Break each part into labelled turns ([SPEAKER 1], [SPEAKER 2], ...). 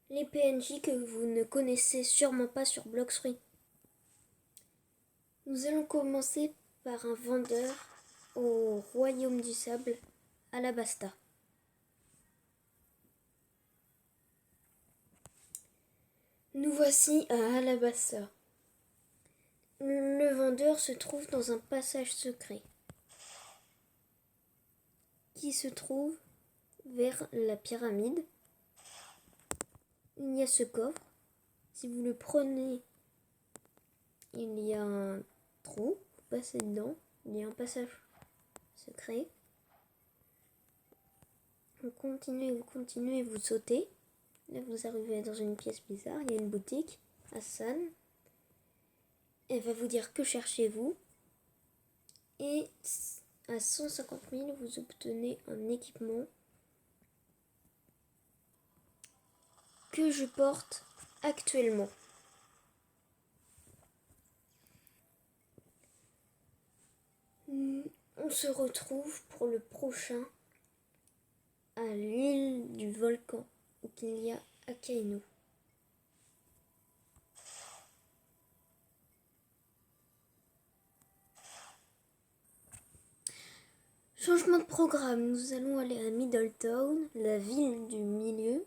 [SPEAKER 1] les PNJ que vous ne connaissez sûrement pas sur Bloxfree. Nous allons commencer par un vendeur au Royaume du Sable, Alabasta. Nous voici à Alabasta. Le vendeur se trouve dans un passage secret qui se trouve vers la pyramide. Il y a ce coffre. Si vous le prenez, il y a un trou. Vous passez dedans. Il y a un passage secret. Vous continuez, vous sautez. Là, vous arrivez dans une pièce bizarre. Il y a une boutique. Hassan. Elle va vous dire que cherchez-vous. Et à 150 000, vous obtenez un équipement que je porte actuellement. On se retrouve pour le prochain à l'île du volcan où il y a Akainu. Changement de programme, nous allons aller à Middletown, la ville du milieu,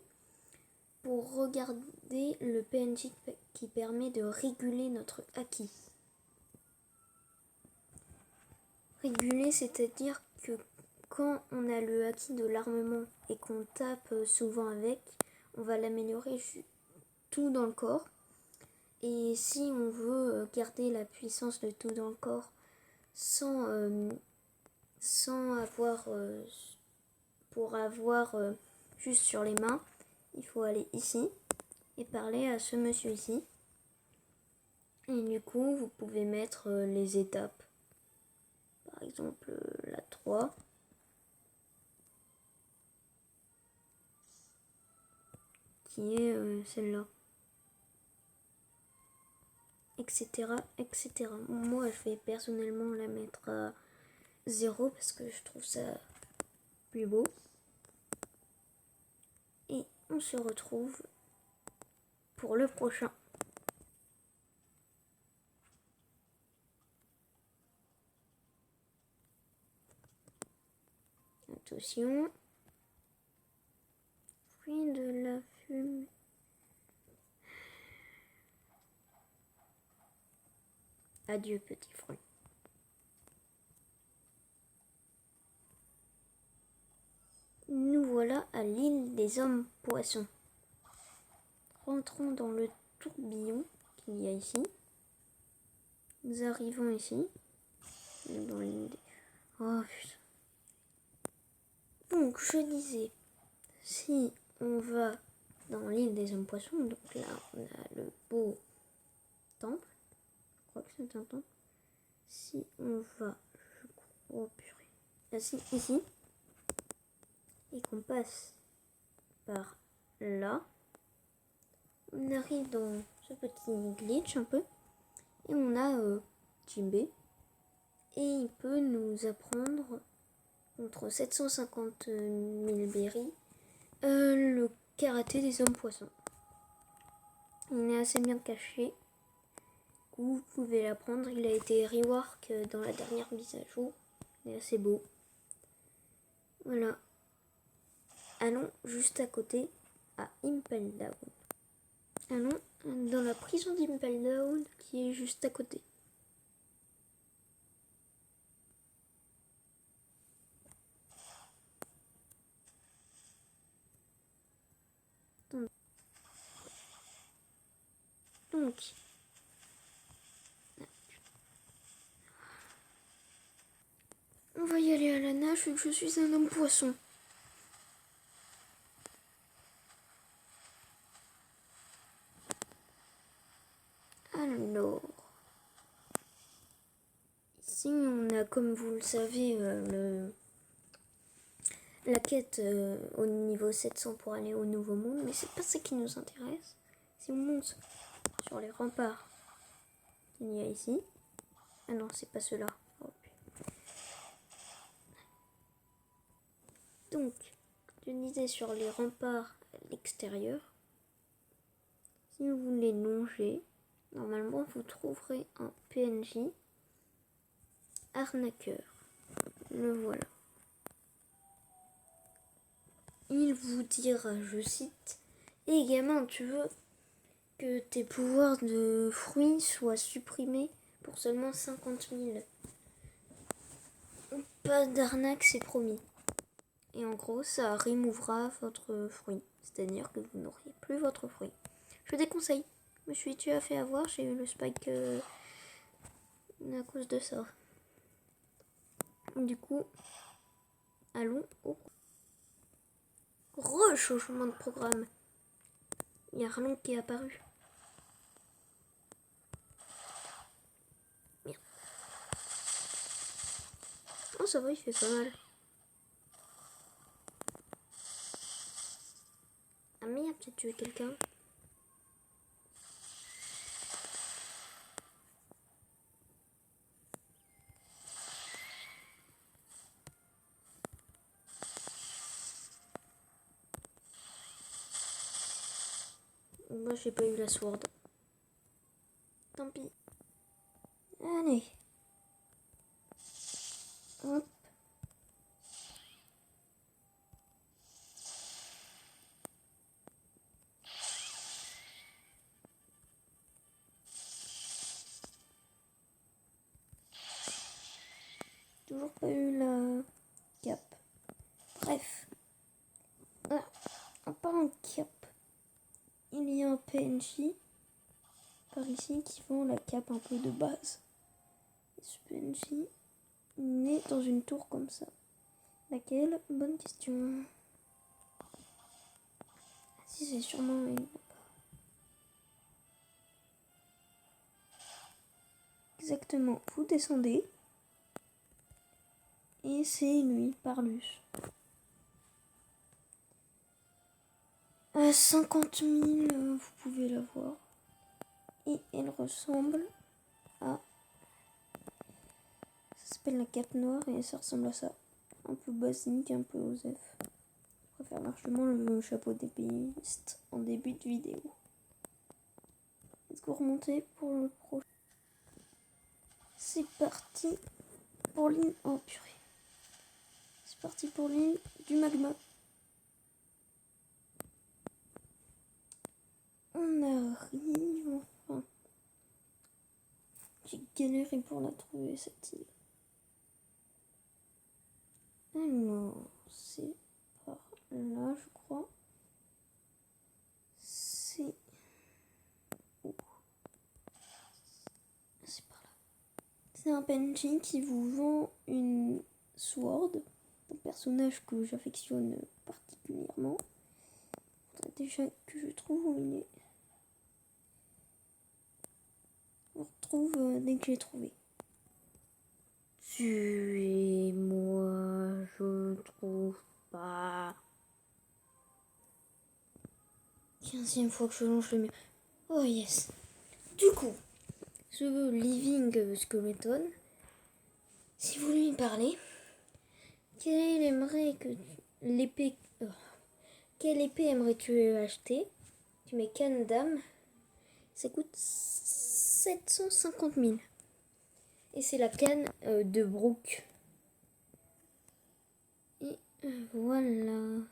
[SPEAKER 1] pour regarder le PNJ qui permet de réguler notre haki. Réguler, c'est-à-dire que quand on a le haki de l'armement et qu'on tape souvent avec, on va l'améliorer tout dans le corps. Et si on veut garder la puissance de tout dans le corps sans avoir pour avoir juste sur les mains, il faut aller ici et parler à ce monsieur ici. Et du coup, vous pouvez mettre les étapes. Par exemple, la 3. Qui est celle-là. Etc. etc. Moi, je vais personnellement la mettre à 0 parce que je trouve ça plus beau. Et on se retrouve pour le prochain. Attention. Fruit de la fumée. Adieu petit fruit. Nous voilà à l'île des hommes poissons. Rentrons dans le tourbillon qu'il y a ici. Nous arrivons ici. Dans l'île des... Oh putain. Donc je disais, si on va dans l'île des hommes poissons, donc là on a le beau temple. Je crois que c'est un temple. Si on va, oh purée, ici, et qu'on passe par là, on arrive dans ce petit glitch un peu, et on a Jimbe, et il peut nous apprendre contre 750 000 berries le karaté des hommes poissons. Il est assez bien caché. Vous pouvez l'apprendre. Il a été rework dans la dernière mise à jour. Il est assez beau. Voilà. Allons juste à côté à Impel Down. Allons dans la prison d'Impel Down qui est juste à côté. Donc, on va y aller à la nage vu que je suis un homme poisson. Alors, ici on a, comme vous le savez, la quête au niveau 700 pour aller au Nouveau Monde, mais c'est pas ça qui nous intéresse. Si on monte sur les remparts qu'il y a ici, ah non, c'est pas cela. Oh, donc, je disais sur les remparts à l'extérieur, Si vous les longez, normalement vous trouverez un PNJ arnaqueur. Le voilà. Il vous dira, je cite, « Hé gamin, tu veux que tes pouvoirs de fruits soient supprimés pour seulement 50 000. Pas d'arnaque, c'est promis. » Et en gros, ça removera votre fruit. C'est-à-dire que vous n'auriez plus votre fruit. Je déconseille. Je me suis tué à fait avoir, j'ai eu le spike à cause de ça. Du coup, allons au re-changement de programme. Il y a Arlong qui est apparu. Merde. Oh, ça va, il fait pas mal. Ah merde, j'ai tué quelqu'un. Moi, j'ai pas eu la sword. Tant pis. Allez. Hop. Toujours pas eu la cape. Bref. Ah, en parlant de cape, il y a un PNJ par ici qui vend la cape un peu de base. Et ce PNJ est dans une tour comme ça. Laquelle? Bonne question. Ah, si, c'est sûrement une. Exactement. Vous descendez. Et c'est lui, Parlus. À 50 000, vous pouvez la voir. Et elle ressemble à... Ça s'appelle la cape noire et ça ressemble à ça. Un peu basique, un peu osef. Je préfère largement le chapeau d'épéiste en début de vidéo. Let's go remonter pour le prochain. C'est parti pour l'île... Oh purée. C'est parti pour l'île du magma. On arrive enfin. J'ai galéré pour la trouver cette île. Alors, c'est par là, je crois. C'est où? C'est par là. C'est un PNJ qui vous vend une sword, un personnage que j'affectionne particulièrement. Faudrait déjà que je trouve où il est. Je le retrouve dès que j'ai trouvé. Tuez-moi, je trouve pas. 15e fois que je lance le mur. Oh yes. Du coup, ce Living Skeleton, si vous lui parlez, quelle épée aimerais-tu acheter? Tu mets canne d'âme, ça coûte 750 000. Et c'est la canne de Brook. Et voilà.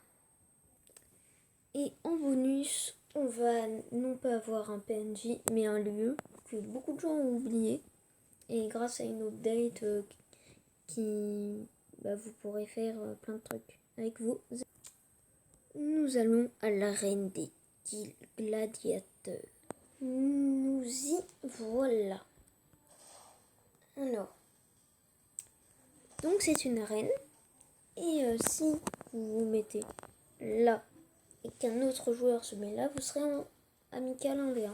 [SPEAKER 1] Et en bonus, on va non pas avoir un PNJ, mais un lieu que beaucoup de gens ont oublié. Et grâce à une update vous pourrez faire plein de trucs avec vous. Nous allons à l'arène des gladiateurs. Nous y voilà. Alors, donc c'est une arène. Et si vous vous mettez là et qu'un autre joueur se met là, vous serez en amical 1v1.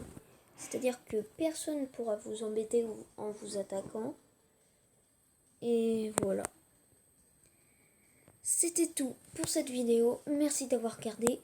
[SPEAKER 1] C'est-à-dire que personne ne pourra vous embêter en vous attaquant. Et voilà. C'était tout pour cette vidéo. Merci d'avoir regardé.